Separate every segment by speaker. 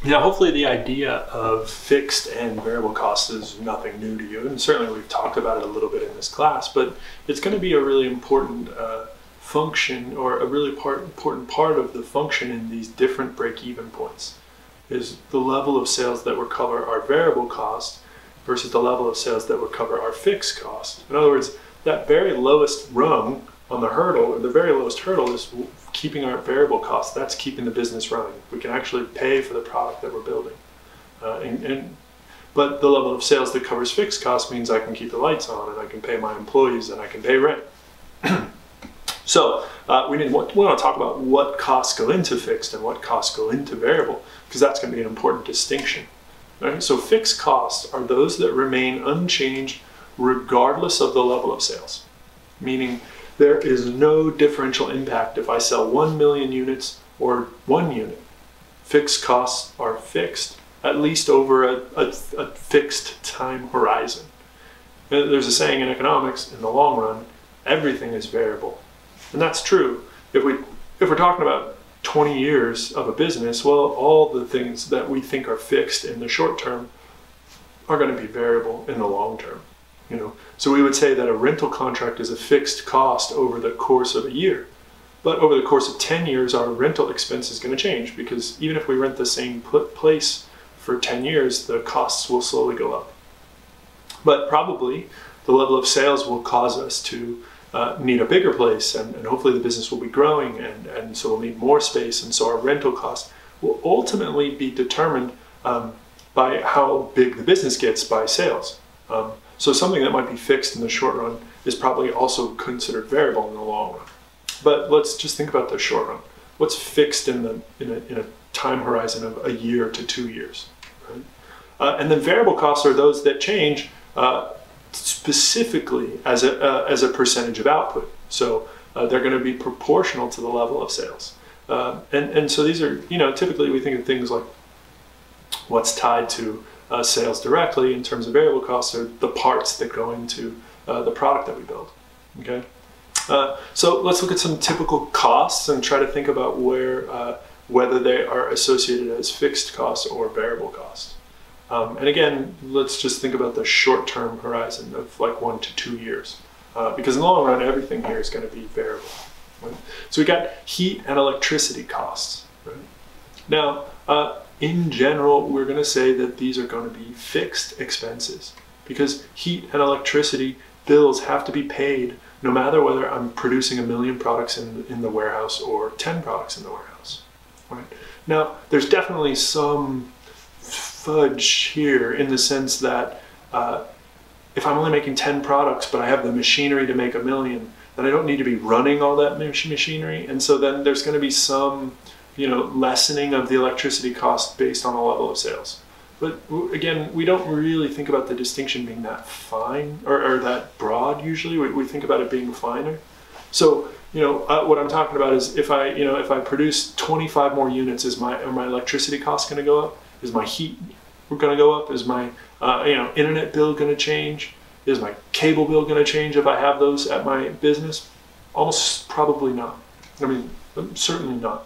Speaker 1: Now, hopefully the idea of fixed and variable costs is nothing new to you, and certainly we've talked about it a little bit in this class, but it's going to be a really important function, or a really important part of the function in these different break-even points, is the level of sales that would cover our variable cost versus the level of sales that would cover our fixed cost. In other words, that very lowest rung on the hurdle, or the very lowest hurdle, is keeping our variable costs. That's keeping the business running. We can actually pay for the product that we're building. But the level of sales that covers fixed costs means I can keep the lights on, and I can pay my employees, and I can pay rent. So we want to talk about what costs go into fixed and what costs go into variable, because that's going to be an important distinction. Right? So fixed costs are those that remain unchanged regardless of the level of sales, meaning there is no differential impact if I sell 1 million units or 1 unit. Fixed costs are fixed, at least over a fixed time horizon. There's a saying in economics, in the long run, everything is variable. And that's true. If we're talking about 20 years of a business, well, all the things that we think are fixed in the short term are going to be variable in the long term. So we would say that a rental contract is a fixed cost over the course of a year. But over the course of 10 years, our rental expense is going to change, because even if we rent the same place for 10 years, the costs will slowly go up. But probably the level of sales will cause us to need a bigger place, and hopefully the business will be growing, and so we'll need more space, and so our rental cost will ultimately be determined by how big the business gets by sales. So something that might be fixed in the short run is probably also considered variable in the long run. But let's just think about the short run. What's fixed in a time horizon of a year to 2 years? Right? And then variable costs are those that change specifically as a percentage of output. So they're going to be proportional to the level of sales. And so these are, typically we think of things like what's tied to sales directly in terms of variable costs are the parts that go into the product that we build. Okay, so let's look at some typical costs and try to think about whether they are associated as fixed costs or variable costs. And again, let's just think about the short-term horizon of like 1 to 2 years, because in the long run, everything here is going to be variable. Right? So we got heat and electricity costs. Right? Now, in general, we're going to say that these are going to be fixed expenses, because heat and electricity bills have to be paid no matter whether I'm producing 1 million products in the warehouse or 10 products in the warehouse. Right? Now, there's definitely some fudge here in the sense that if I'm only making 10 products but I have the machinery to make 1 million, then I don't need to be running all that machinery, and so then there's going to be some lessening of the electricity cost based on the level of sales. But again, we don't really think about the distinction being that fine or that broad. Usually we think about it being finer. So what I'm talking about is if I produce 25 more units, are my electricity costs going to go up? Is my heat going to go up? Is my internet bill going to change? Is my cable bill going to change if I have those at my business? Almost probably not. I mean, certainly not.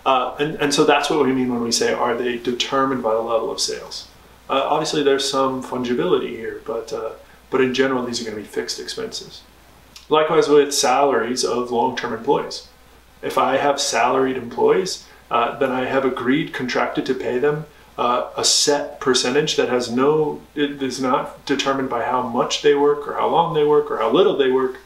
Speaker 1: And so that's what we mean when we say, are they determined by the level of sales? Obviously, there's some fungibility here, but in general, these are going to be fixed expenses. Likewise with salaries of long-term employees. If I have salaried employees, then I have contracted to pay them a set percentage that it is not determined by how much they work or how long they work or how little they work.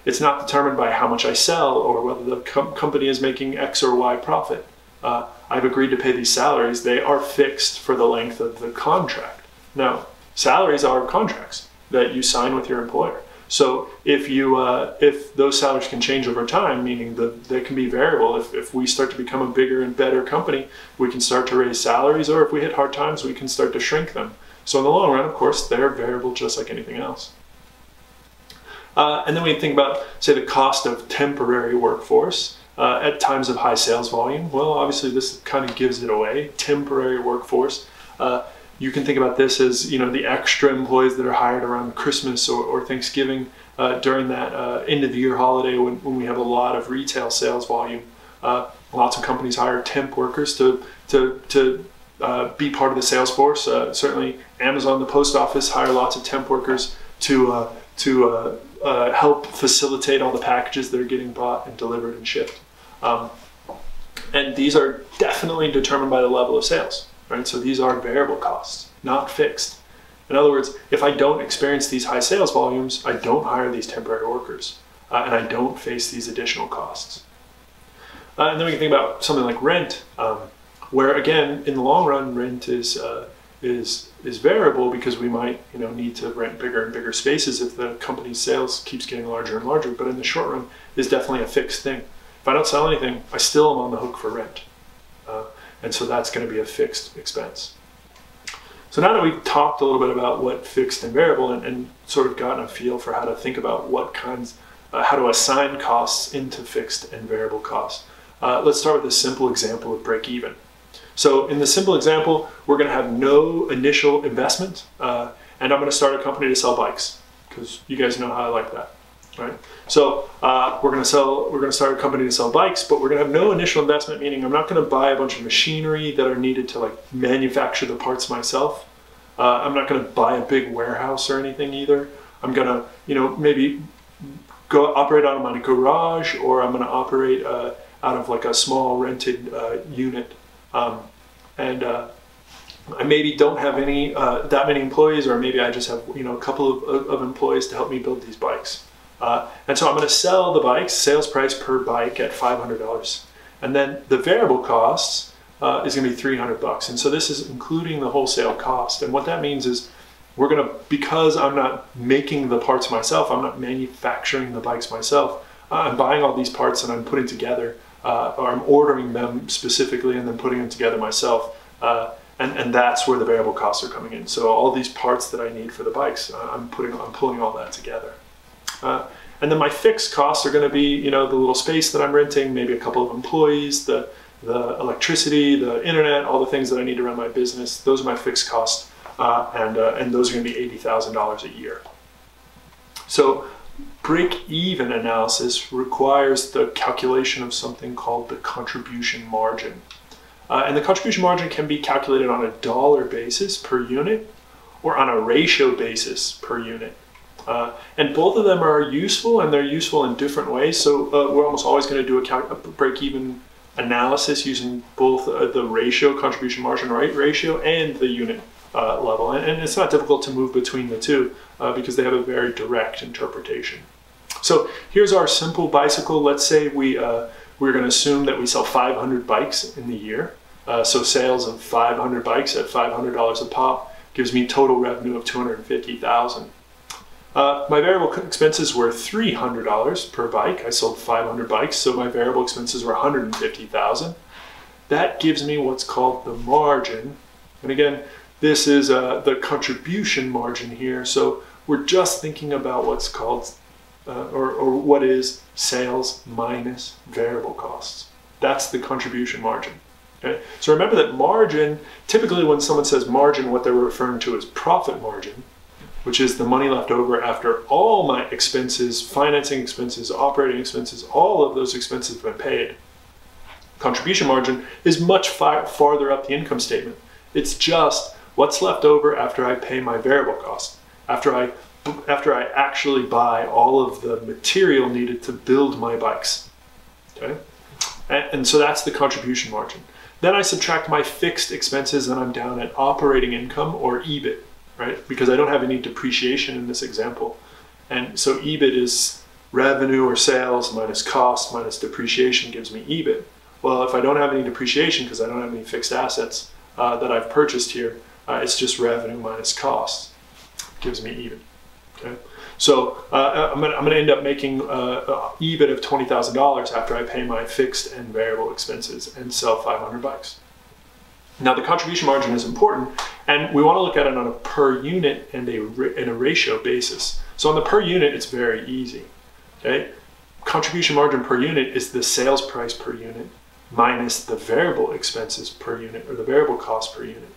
Speaker 1: It's not determined by how much I sell or whether the company is making X or Y profit. I've agreed to pay these salaries. They are fixed for the length of the contract. Now, salaries are contracts that you sign with your employer. So if those salaries can change over time, meaning that they can be variable, if we start to become a bigger and better company, we can start to raise salaries, or if we hit hard times, we can start to shrink them. So in the long run, of course, they're variable just like anything else. And then we think about, say, the cost of temporary workforce at times of high sales volume. Well, obviously this kind of gives it away, temporary workforce. You can think about this as, the extra employees that are hired around Christmas or Thanksgiving during that end of the year holiday when we have a lot of retail sales volume. Lots of companies hire temp workers to be part of the sales force. Certainly, Amazon, the post office hire lots of temp workers to help facilitate all the packages that are getting bought and delivered and shipped. And these are definitely determined by the level of sales, right? So these are variable costs, not fixed. In other words, if I don't experience these high sales volumes, I don't hire these temporary workers, and I don't face these additional costs. And then we can think about something like rent, where again, in the long run, rent is variable because we might need to rent bigger and bigger spaces if the company's sales keeps getting larger and larger. But in the short run, is definitely a fixed thing. If I don't sell anything, I still am on the hook for rent, and so that's going to be a fixed expense. So now that we've talked a little bit about what fixed and variable and sort of gotten a feel for how to think about what kinds, how to assign costs into fixed and variable costs, let's start with a simple example of break even. So in the simple example, we're going to have no initial investment, and I'm going to start a company to sell bikes because you guys know how I like that, right? So we're going to start a company to sell bikes, but we're going to have no initial investment, meaning I'm not going to buy a bunch of machinery that are needed to like manufacture the parts myself. I'm not going to buy a big warehouse or anything either. I'm going to, maybe go operate out of my garage, or I'm going to operate out of like a small rented unit. I maybe don't have any that many employees, or maybe I just have a couple of employees to help me build these bikes. And so I'm going to sell the bikes, sales price per bike at $500, and then the variable costs is going to be $300. And so this is including the wholesale cost. And what that means is we're going to, because I'm not making the parts myself, I'm not manufacturing the bikes myself, I'm buying all these parts and I'm putting together, or I'm ordering them specifically and then putting them together myself. And that's where the variable costs are coming in. So all these parts that I need for the bikes, I'm pulling all that together. And then my fixed costs are going to be, the little space that I'm renting, maybe a couple of employees, the electricity, the internet, all the things that I need to run my business. Those are my fixed costs, and those are going to be $80,000 a year. So break-even analysis requires the calculation of something called the contribution margin. And the contribution margin can be calculated on a dollar basis per unit or on a ratio basis per unit. And both of them are useful, and they're useful in different ways. So we're almost always going to do a break-even analysis using both the ratio, contribution margin rate ratio, and the unit level. And it's not difficult to move between the two because they have a very direct interpretation. So here's our simple bicycle. Let's say we're going to assume that we sell 500 bikes in the year. So sales of 500 bikes at $500 a pop gives me total revenue of $250,000. My variable expenses were $300 per bike. I sold 500 bikes, so my variable expenses were $150,000. That gives me what's called the margin. And again, this is the contribution margin here. So we're just thinking about what's called, or what is sales minus variable costs. That's the contribution margin. Okay? So remember that margin, typically when someone says margin, what they're referring to is profit margin, which is the money left over after all my expenses, financing expenses, operating expenses, all of those expenses have been paid. Contribution margin is much farther up the income statement. It's just what's left over after I pay my variable cost, after I actually buy all of the material needed to build my bikes. Okay? And so that's the contribution margin. Then I subtract my fixed expenses and I'm down at operating income, or EBIT. Right? Because I don't have any depreciation in this example. And so EBIT is revenue or sales minus cost minus depreciation gives me EBIT. Well, if I don't have any depreciation because I don't have any fixed assets that I've purchased here, it's just revenue minus cost gives me EBIT. Okay? So I'm gonna end up making EBIT of $20,000 after I pay my fixed and variable expenses and sell 500 bikes. Now the contribution margin is important, and we want to look at it on a per unit and a ratio basis. So on the per unit, it's very easy. Okay, contribution margin per unit is the sales price per unit minus the variable expenses per unit, or the variable cost per unit.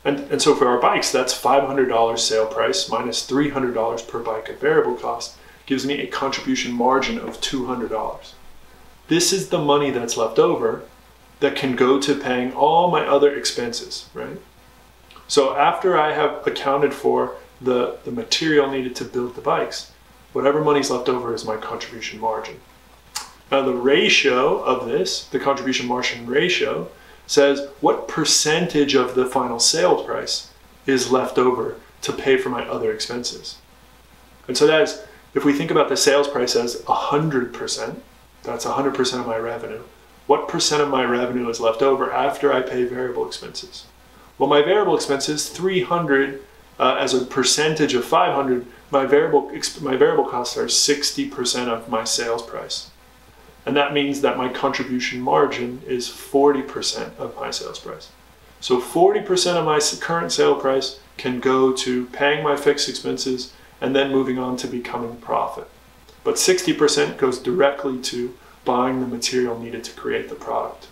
Speaker 1: And so for our bikes, that's $500 sale price minus $300 per bike of variable cost gives me a contribution margin of $200. this is the money that's left over that can go to paying all my other expenses, right? So after I have accounted for the material needed to build the bikes, whatever money's left over is my contribution margin. Now the ratio of this, the contribution margin ratio, says what percentage of the final sale price is left over to pay for my other expenses. And so that is, if we think about the sales price as 100%, that's 100% of my revenue. What percent of my revenue is left over after I pay variable expenses? Well, my variable expenses, 300 as a percentage of 500, my variable costs are 60% of my sales price. And that means that my contribution margin is 40% of my sales price. So 40% of my current sale price can go to paying my fixed expenses and then moving on to becoming profit. But 60% goes directly to buying the material needed to create the product.